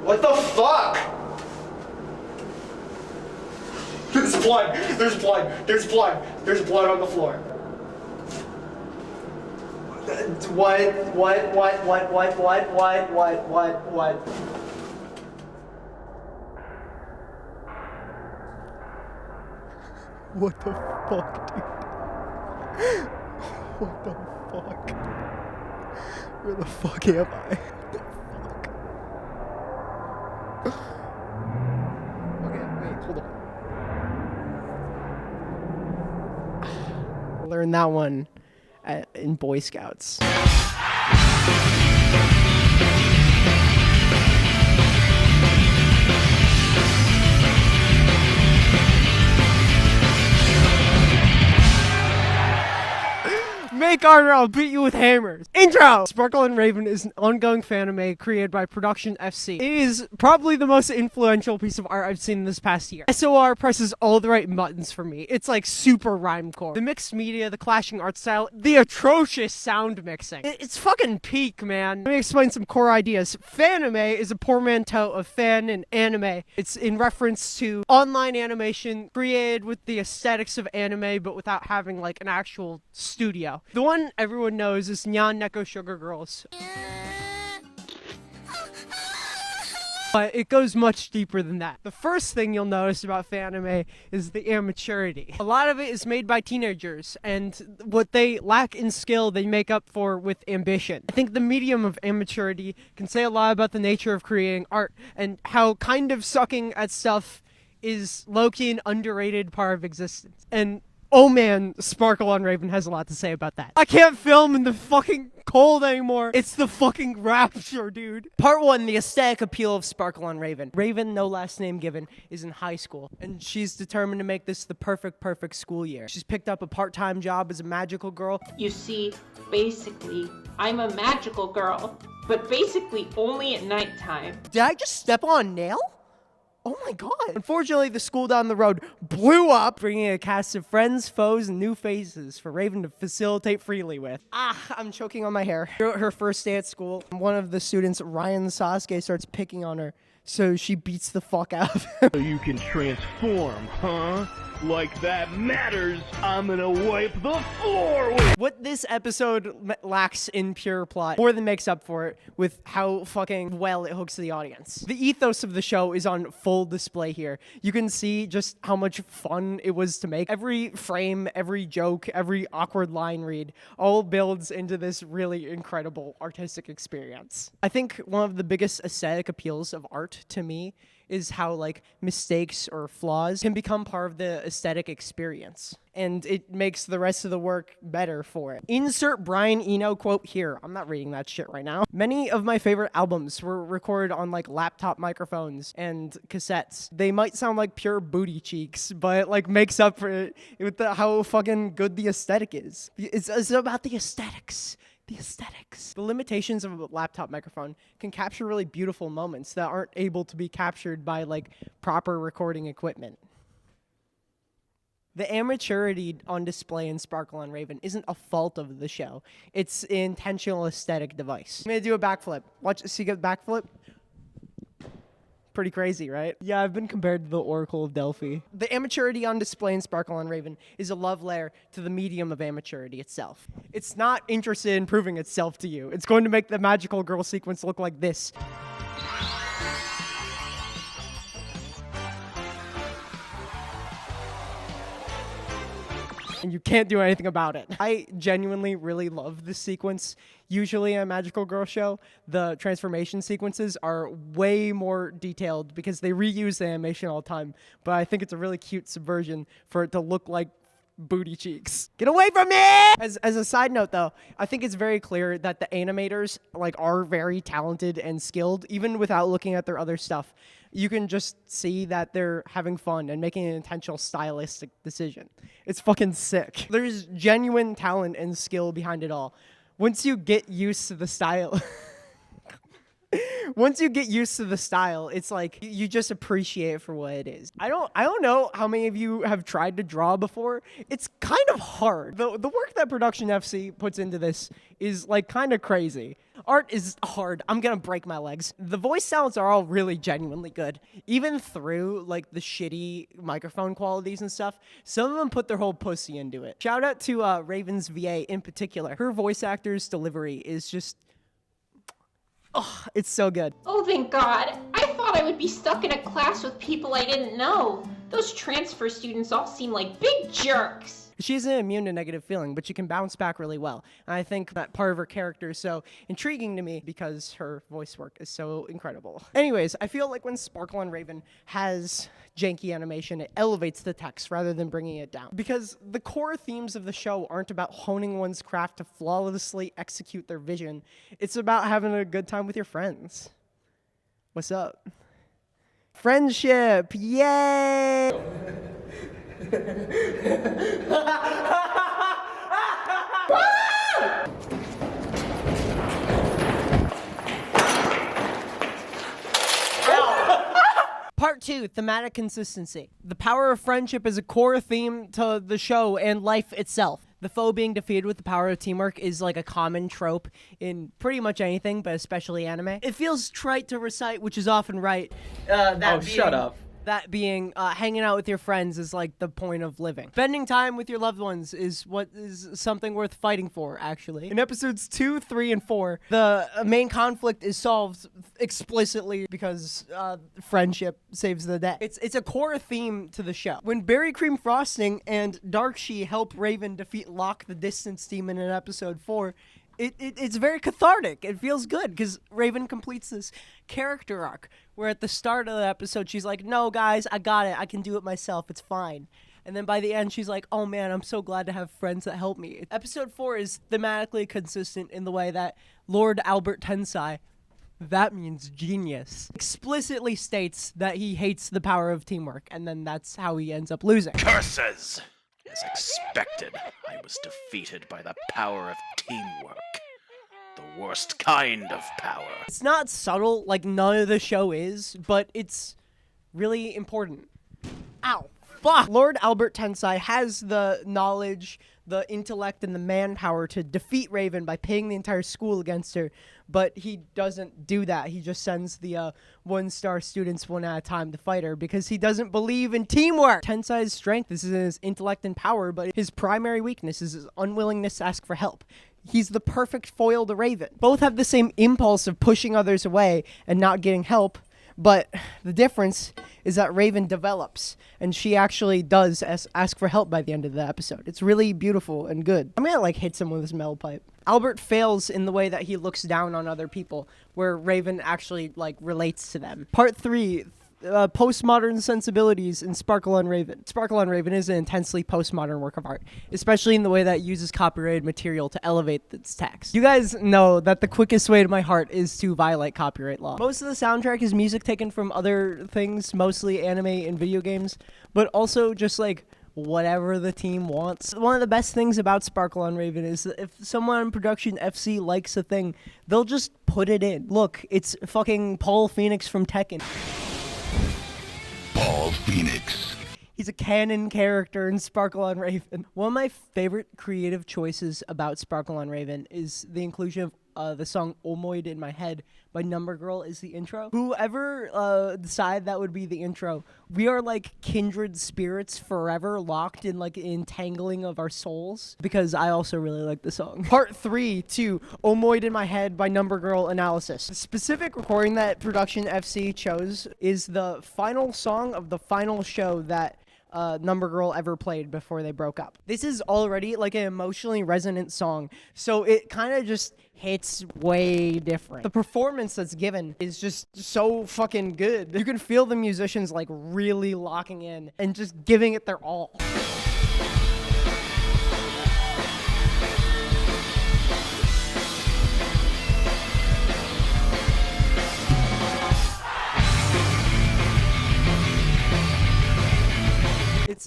What the fuck? There's blood. There's blood. There's blood. There's blood on the floor. What? What the fuck, dude? What the fuck? Where the fuck am I? What the fuck? Okay, wait, hold on. Learned that one in Boy Scouts. Make art or I'll beat you with hammers. Intro! Sparkle and Raven is an ongoing fanime created by Production FC. It is probably the most influential piece of art I've seen this past year. SOR presses all the right buttons for me. It's like super rhymecore. The mixed media, the clashing art style, the atrocious sound mixing. It's fucking peak, man. Let me explain some core ideas. Fanime is a portmanteau of fan and anime. It's in reference to online animation created with the aesthetics of anime but without having like an actual studio. The one everyone knows is Nyan Neko Sugar Girls. But it goes much deeper than that. The first thing you'll notice about fanime is the amateurity. A lot of it is made by teenagers, and what they lack in skill, they make up for with ambition. I think the medium of amateurity can say a lot about the nature of creating art, and how kind of sucking at stuff is low-key an underrated part of existence. And oh man, Sparkle on Raven has a lot to say about that. I can't film in the fucking cold anymore. It's the fucking rapture, dude. Part 1, the aesthetic appeal of Sparkle on Raven. Raven, no last name given, is in high school, and she's determined to make this the perfect school year. She's picked up a part-time job as a magical girl. You see, basically, I'm a magical girl, but basically only at nighttime. Did I just step on a nail? Oh my god. Unfortunately, the school down the road blew up, bringing a cast of friends, foes, and new faces for Raven to facilitate freely with. I'm choking on my hair. Her first day at school, one of the students, Ryan Sasuke, starts picking on her, so she beats the fuck out of him. So you can transform, huh? Like that matters. I'm gonna wipe the floor with. What this episode lacks in pure plot more than makes up for it with how fucking well it hooks the audience. The ethos of the show is on full display here. You can see just how much fun it was to make. Every frame, every joke, every awkward line read all builds into this really incredible artistic experience. I think one of the biggest aesthetic appeals of art to me is how like mistakes or flaws can become part of the aesthetic experience, and it makes the rest of the work better for it. Insert Brian Eno quote here. I'm not reading that shit right now. Many of my favorite albums were recorded on like laptop microphones and cassettes. They might sound like pure booty cheeks, but it like makes up for it with how fucking good the aesthetic is. It's about the aesthetics. The aesthetics. The limitations of a laptop microphone can capture really beautiful moments that aren't able to be captured by like proper recording equipment. The amateurity on display in Sparkle on Raven isn't a fault of the show. It's an intentional aesthetic device. I'm gonna do a backflip. Watch, see, get backflip. Pretty crazy, right? Yeah, I've been compared to the Oracle of Delphi. The amateurity on display in Sparkle on Raven is a love letter to the medium of amateurity itself. It's not interested in proving itself to you. It's going to make the magical girl sequence look like this. And you can't do anything about it. I genuinely really love this sequence. Usually in a magical girl show, the transformation sequences are way more detailed because they reuse the animation all the time. But I think it's a really cute subversion for it to look like booty cheeks. Get away from me! As a side note though, I think it's very clear that the animators like are very talented and skilled, even without looking at their other stuff. You can just see that they're having fun and making an intentional stylistic decision. It's fucking sick. There's genuine talent and skill behind it all. Once you get used to the style... once you get used to the style, it's like you just appreciate it for what it is. I don't know how many of you have tried to draw before. It's kind of hard. The work that Production FC puts into this is like kind of crazy. Art is hard. I'm gonna break my legs. The voice sounds are all really genuinely good. Even through like the shitty microphone qualities and stuff, some of them put their whole pussy into it. Shout out to Raven's VA in particular. Her voice actor's delivery is just, oh, it's so good. Oh, thank God. I thought I would be stuck in a class with people I didn't know. Those transfer students all seem like big jerks. She isn't immune to negative feeling, but she can bounce back really well. And I think that part of her character is so intriguing to me because her voice work is so incredible. Anyways, I feel like when Sparkle on Raven has janky animation, it elevates the text rather than bringing it down. Because the core themes of the show aren't about honing one's craft to flawlessly execute their vision. It's about having a good time with your friends. What's up? Friendship, yay! Part 2, thematic consistency. The power of friendship is a core theme to the show and life itself. The foe being defeated with the power of teamwork is like a common trope in pretty much anything, but especially anime. It feels trite to recite, which is often right. Shut up. That being hanging out with your friends is like the point of living. Spending time with your loved ones is what is something worth fighting for, actually. In episodes 2, 3, and 4, the main conflict is solved explicitly because friendship saves the day. It's a core theme to the show. When Berry Cream Frosting and Darkshi help Raven defeat Locke the Distance Demon in episode 4, it's very cathartic. It feels good because Raven completes this character arc where at the start of the episode she's like, no guys, I got it, I can do it myself, it's fine. And then by the end she's like, oh man, I'm so glad to have friends that help me. Episode 4 is thematically consistent in the way that Lord Albert Tensai, that means genius, explicitly states that he hates the power of teamwork, and then that's how he ends up losing. Curses! As expected, I was defeated by the power of teamwork. The worst kind of power. It's not subtle like none of the show is, but it's really important. Ow. Fuck! Lord Albert Tensai has the knowledge, the intellect, and the manpower to defeat Raven by pitting the entire school against her, but he doesn't do that. He just sends the one-star students one at a time to fight her because he doesn't believe in teamwork. Tensai's strength is in his intellect and power, but his primary weakness is his unwillingness to ask for help. He's the perfect foil to Raven. Both have the same impulse of pushing others away and not getting help, but the difference is that Raven develops, and she actually does ask for help by the end of the episode. It's really beautiful and good. I'm gonna like hit someone with this metal pipe. Albert fails in the way that he looks down on other people, where Raven actually like relates to them. Part 3, postmodern sensibilities in Sparkle on Raven. Sparkle on Raven is an intensely postmodern work of art, especially in the way that it uses copyrighted material to elevate its text. You guys know that the quickest way to my heart is to violate copyright law. Most of the soundtrack is music taken from other things, mostly anime and video games, but also just like whatever the team wants. One of the best things about Sparkle on Raven is that if someone in Production FC likes a thing, they'll just put it in. Look, it's fucking Paul Phoenix from Tekken. Paul Phoenix. He's a canon character in Sparkle on Raven. One of my favorite creative choices about Sparkle on Raven is the inclusion of the song Omoid in My Head by Number Girl is the intro. Whoever decided that would be the intro, we are like kindred spirits forever locked in like entangling of our souls, because I also really like the song. Part 3 to Omoid in My Head by Number Girl analysis. The specific recording that Production FC chose is the final song of the final show that Number Girl ever played before they broke up. This is already like an emotionally resonant song, so it kind of just hits way different. The performance that's given is just so fucking good. You can feel the musicians like really locking in and just giving it their all.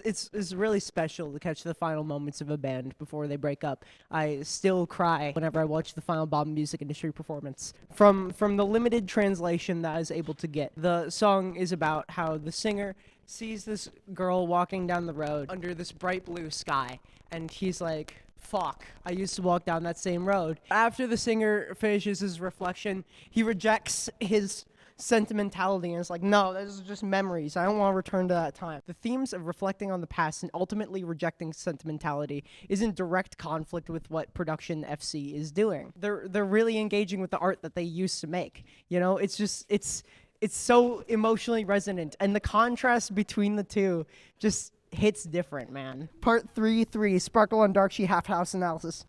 It's really special to catch the final moments of a band before they break up. I still cry whenever I watch the final Bob Music Industry performance. From the limited translation that I was able to get, the song is about how the singer sees this girl walking down the road under this bright blue sky, and he's like, fuck, I used to walk down that same road. After the singer finishes his reflection, he rejects his sentimentality and is like, no, this is just memories. I don't want to return to that time. The themes of reflecting on the past and ultimately rejecting sentimentality is in direct conflict with what Production FC is doing. They're really engaging with the art that they used to make. You know, it's so emotionally resonant, and the contrast between the two just hits different, man. Part 3, Sparkle on Dark She Half House Analysis.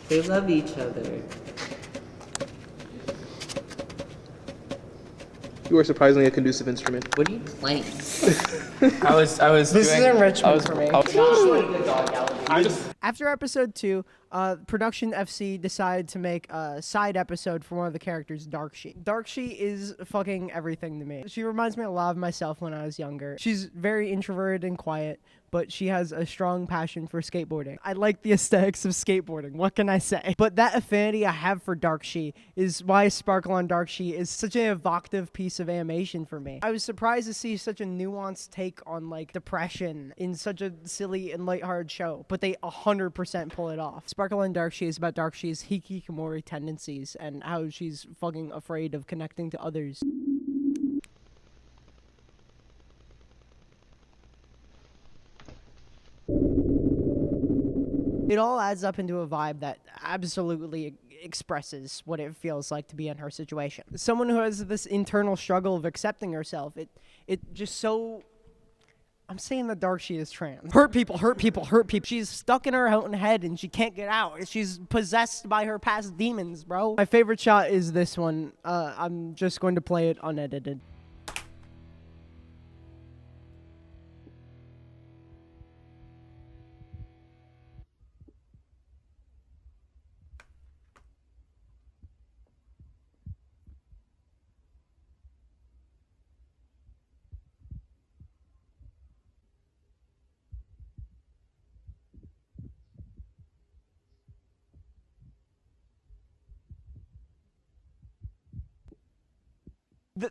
They love each other. You are surprisingly a conducive instrument. What are you playing? This is enrichment for me. I After episode 2, Production FC decided to make a side episode for one of the characters, Darkshi. Darkshi is fucking everything to me. She reminds me a lot of myself when I was younger. She's very introverted and quiet, but she has a strong passion for skateboarding. I like the aesthetics of skateboarding, what can I say? But that affinity I have for Darkshi is why Sparkle on Darkshi is such an evocative piece of animation for me. I was surprised to see such a nuanced take on like depression in such a silly and lighthearted show, but they 100% pull it off. Sparkle on Darkshi is about Darkshi's hikikomori tendencies and how she's fucking afraid of connecting to others. It all adds up into a vibe that absolutely expresses what it feels like to be in her situation. Someone who has this internal struggle of accepting herself, it just so... I'm saying that Darkshi is trans. Hurt people. She's stuck in her own head and she can't get out. She's possessed by her past demons, bro. My favorite shot is this one. I'm just going to play it unedited.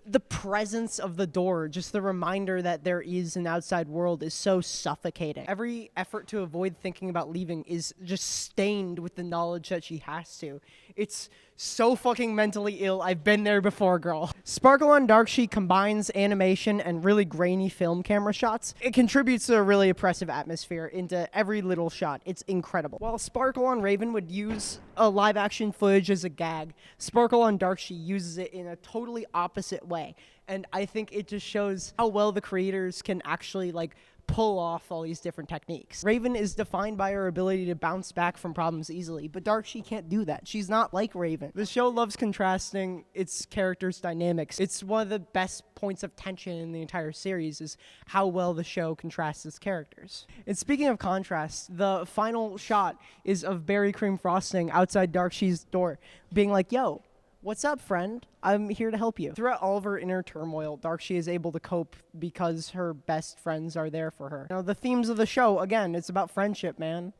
The presence of the door, just the reminder that there is an outside world, is so suffocating. Every effort to avoid thinking about leaving is just stained with the knowledge that she has to. It's so fucking mentally ill. I've been there before, girl. Sparkle on Darkshi combines animation and really grainy film camera shots. It contributes to a really oppressive atmosphere into every little shot. It's incredible. While Sparkle on Raven would use a live action footage as a gag, Sparkle on Darkshi uses it in a totally opposite way. And I think it just shows how well the creators can actually like pull off all these different techniques. Raven is defined by her ability to bounce back from problems easily, but Darkshi can't do that. She's not like Raven. The show loves contrasting its characters' dynamics. It's one of the best points of tension in the entire series is how well the show contrasts its characters. And speaking of contrast, the final shot is of Berry Cream Frosting outside Darkshi's door being like, yo, what's up, friend? I'm here to help you. Throughout all of her inner turmoil, Darkshi is able to cope because her best friends are there for her. Now, the themes of the show, again, it's about friendship, man.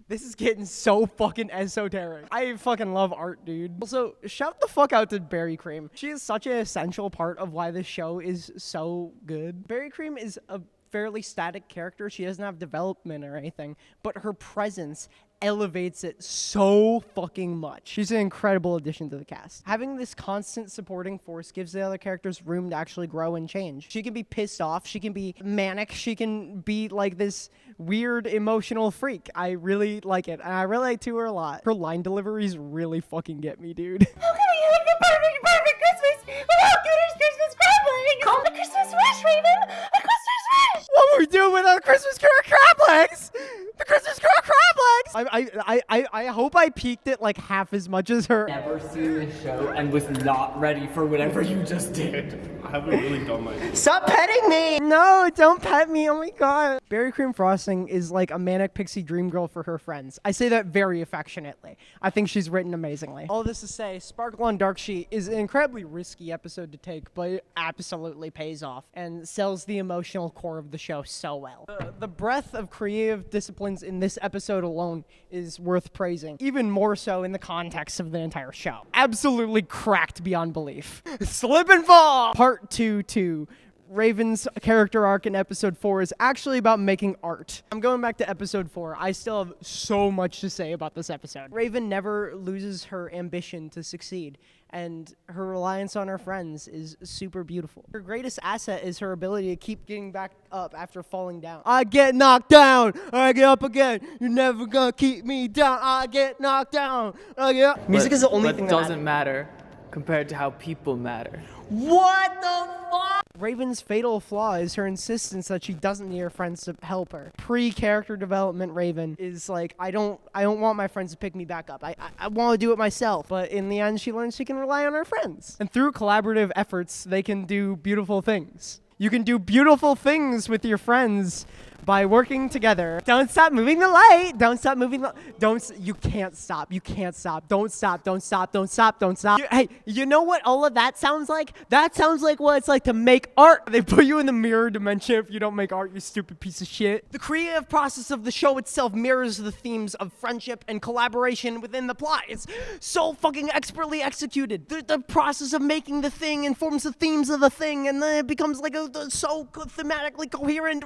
This is getting so fucking esoteric. I fucking love art, dude. Also, shout the fuck out to Berry Cream. She is such an essential part of why this show is so good. Berry Cream is a fairly static character. She doesn't have development or anything, but her presence elevates it so fucking much. She's an incredible addition to the cast. Having this constant supporting force gives the other characters room to actually grow and change. She can be pissed off, she can be manic, she can be like this weird emotional freak. I really like it, and I relate to her a lot. Her line deliveries really fucking get me, dude. How can we have the perfect Christmas without getting Christmas crablings? Call the Christmas wish, Raven! A Christmas wish! What were we doing with our Christmas crab legs? The Christmas crab legs! I hope I peaked it like half as much as her. Never seen this show and was not ready for whatever you just did. haven't really done my... Stop petting me! No, don't pet me, oh my god. Berry cream frosting is like a manic pixie dream girl for her friends. I say that very affectionately. I think she's written amazingly. All this to say, Sparkle on Dark Sheet is an incredibly risky episode to take, but it absolutely pays off and sells the emotional core of the show so well. The breadth of creative disciplines in this episode alone is worth praising, even more so in the context of the entire show. Absolutely cracked beyond belief. Slip and fall! Part 2. Raven's character arc in episode 4 is actually about making art. I'm going back to episode 4. I still have so much to say about this episode. Raven never loses her ambition to succeed, and her reliance on her friends is super beautiful. Her greatest asset is her ability to keep getting back up after falling down. I get knocked down, I get up again. You're never gonna keep me down. I get knocked down, I get up. Music is the only thing that doesn't matter compared to how people matter. What the fuck? Raven's fatal flaw is her insistence that she doesn't need her friends to help her. Pre-character development Raven is like, I don't want my friends to pick me back up. I want to do it myself. But in the end, she learns she can rely on her friends. And through collaborative efforts, they can do beautiful things. You can do beautiful things with your friends by working together. Don't stop moving the light. Don't stop moving the... You can't stop. You can't stop. Don't stop. Don't stop. Don't stop. Don't stop. Hey, you know what all of that sounds like? That sounds like what it's like to make art. They put you in the mirror dimension if you don't make art, you stupid piece of shit. The creative process of the show itself mirrors the themes of friendship and collaboration within the plot. It's so fucking expertly executed. The process of making the thing informs the themes of the thing, and then it becomes like so thematically coherent.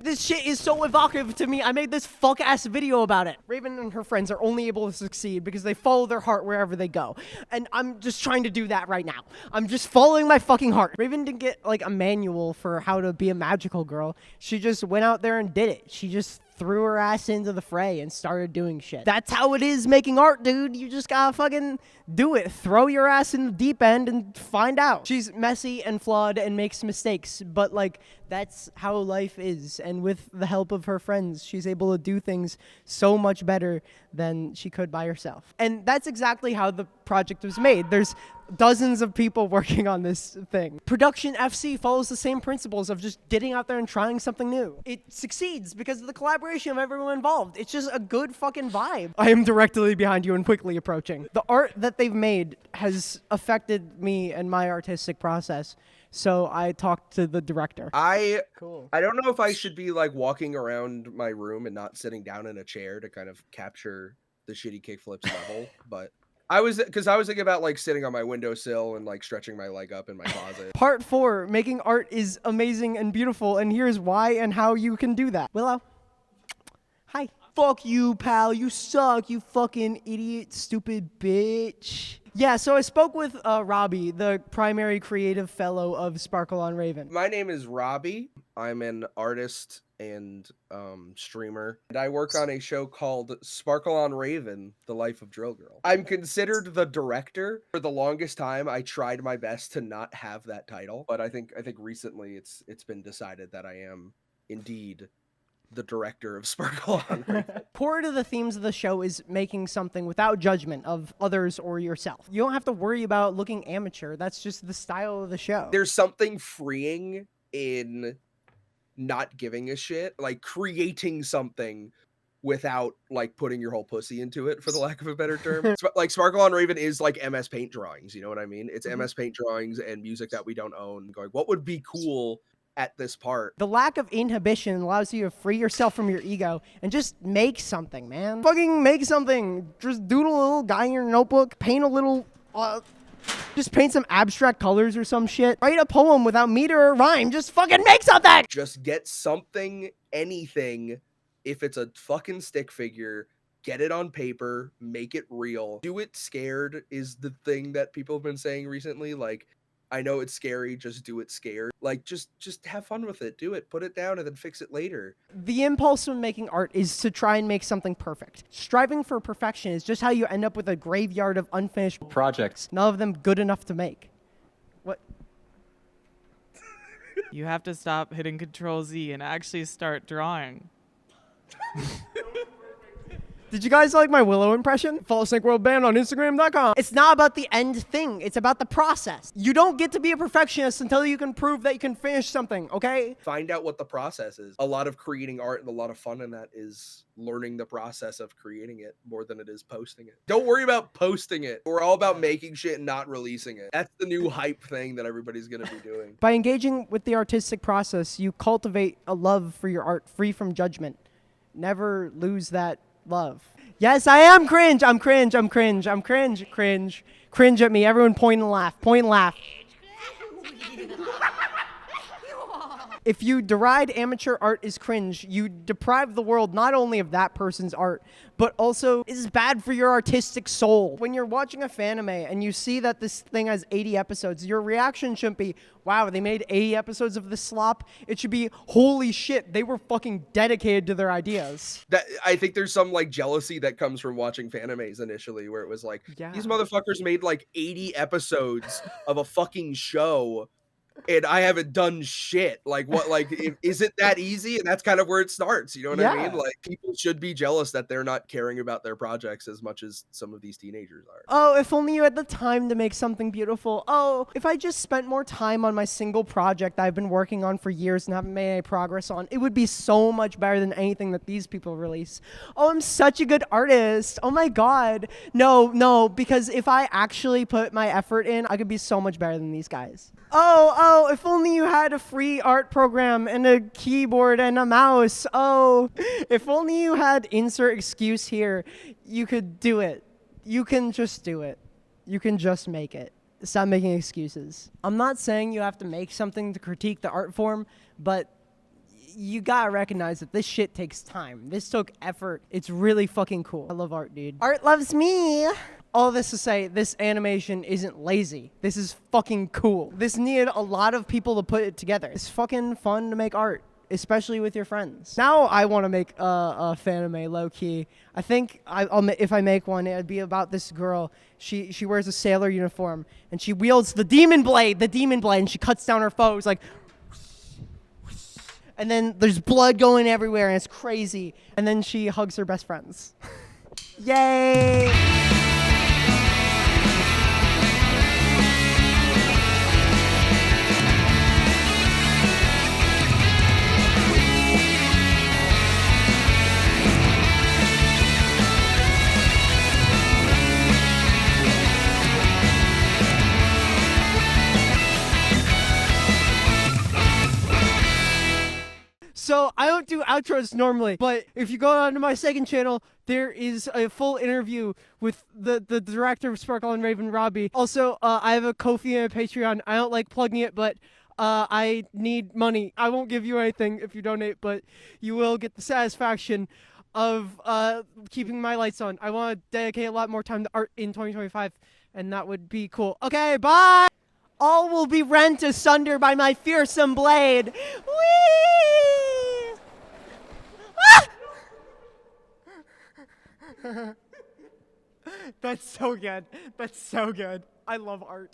This shit is so evocative to me. I made this fuck-ass video about it. Raven and her friends are only able to succeed because they follow their heart wherever they go. And I'm just trying to do that right now. I'm just following my fucking heart. Raven didn't get, like, a manual for how to be a magical girl. She just went out there and did it. She just threw her ass into the fray and started doing shit. That's how it is making art, dude. You just gotta fucking do it. Throw your ass in the deep end and find out. She's messy and flawed and makes mistakes, but like, that's how life is. And with the help of her friends, she's able to do things so much better than she could by herself. And that's exactly how the project was made. There's dozens of people working on this thing. Production FC follows the same principles of just getting out there and trying something new. It succeeds because of the collaboration of everyone involved. It's just a good fucking vibe. I am directly behind you and quickly approaching. The art that they've made has affected me and my artistic process. So I talked to the director. I don't know if I should be like walking around my room and not sitting down in a chair to kind of capture the shitty kickflips level, but I was thinking about like sitting on my windowsill and like stretching my leg up in my closet. Part 4, making art is amazing and beautiful, and here's why and how you can do that. Willow. Hi. Fuck you, pal. You suck, you fucking idiot, stupid bitch. Yeah, so I spoke with Robbie, the primary creative fellow of Sparkle on Raven. My name is Robbie. I'm an artist and streamer, and I work on a show called Sparkle on Raven, The Life of Drill Girl. I'm considered the director. For the longest time, I tried my best to not have that title, but I think recently it's been decided that I am indeed the director of Sparkle on Raven. Core to the themes of the show is making something without judgment of others or yourself. You don't have to worry about looking amateur. That's just the style of the show. There's something freeing in not giving a shit, like creating something without like putting your whole pussy into it, for the lack of a better term. Like Sparkle on Raven is like MS Paint drawings, you know what I mean? It's MS Paint drawings and music that we don't own, going, what would be cool at this part? The lack of inhibition allows you to free yourself from your ego and just make something, man. Fucking make something. Just doodle a little guy in your notebook, paint a little, just paint some abstract colors or some shit. Write a poem without meter or rhyme. Just fucking make something! Just get something, anything. If it's a fucking stick figure, get it on paper, make it real. Do it scared is the thing that people have been saying recently. Like, I know it's scary, just do it scared. Like, just have fun with it. Do it, put it down, and then fix it later. The impulse when making art is to try and make something perfect. Striving for perfection is just how you end up with a graveyard of unfinished projects, none of them good enough to make. What? You have to stop hitting Control Z and actually start drawing. Did you guys like my Willow impression? Follow Snake World Band on Instagram.com. It's not about the end thing. It's about the process. You don't get to be a perfectionist until you can prove that you can finish something, okay? Find out what the process is. A lot of creating art and a lot of fun in that is learning the process of creating it more than it is posting it. Don't worry about posting it. We're all about making shit and not releasing it. That's the new hype thing that everybody's gonna be doing. By engaging with the artistic process, you cultivate a love for your art free from judgment. Never lose that love. Yes, I am cringe. I'm cringe. I'm cringe. I'm cringe. Cringe. Cringe at me. Everyone point and laugh. Point and laugh. If you deride amateur art as cringe, you deprive the world not only of that person's art, but also is bad for your artistic soul. When you're watching a fanime and you see that this thing has 80 episodes, your reaction shouldn't be, wow, they made 80 episodes of this slop. It should be, holy shit, they were fucking dedicated to their ideas. That I think there's some like jealousy that comes from watching fanimes initially, where it was like, these motherfuckers made like 80 episodes of a fucking show. And I haven't done shit. Like, what, like, is it that easy? And that's kind of where it starts. You know what I mean? Like, people should be jealous that they're not caring about their projects as much as some of these teenagers are. Oh, if only you had the time to make something beautiful. Oh, if I just spent more time on my single project I've been working on for years and haven't made any progress on, it would be so much better than anything that these people release. Oh, I'm such a good artist. Oh my God. No, because if I actually put my effort in, I could be so much better than these guys. Oh, if only you had a free art program and a keyboard and a mouse. Oh, if only you had insert excuse here. You could do it. You can just do it. You can just make it. Stop making excuses. I'm not saying you have to make something to critique the art form, but you gotta recognize that this shit takes time. This took effort. It's really fucking cool. I love art, dude. Art loves me. All this to say, this animation isn't lazy. This is fucking cool. This needed a lot of people to put it together. It's fucking fun to make art, especially with your friends. Now I want to make a fanime low-key. I think if I make one, it'd be about this girl. She wears a sailor uniform, and she wields the demon blade, and she cuts down her foes, like... And then there's blood going everywhere, and it's crazy. And then she hugs her best friends. Yay! So I don't do outros normally, but if you go onto my second channel, there is a full interview with the director of Sparkle and Raven, Robbie. Also, I have a Ko-fi and a Patreon. I don't like plugging it, but I need money. I won't give you anything if you donate, but you will get the satisfaction of keeping my lights on. I want to dedicate a lot more time to art in 2025, and that would be cool. Okay, bye! All will be rent asunder by my fearsome blade. Whee! Ah! That's so good. That's so good. I love art.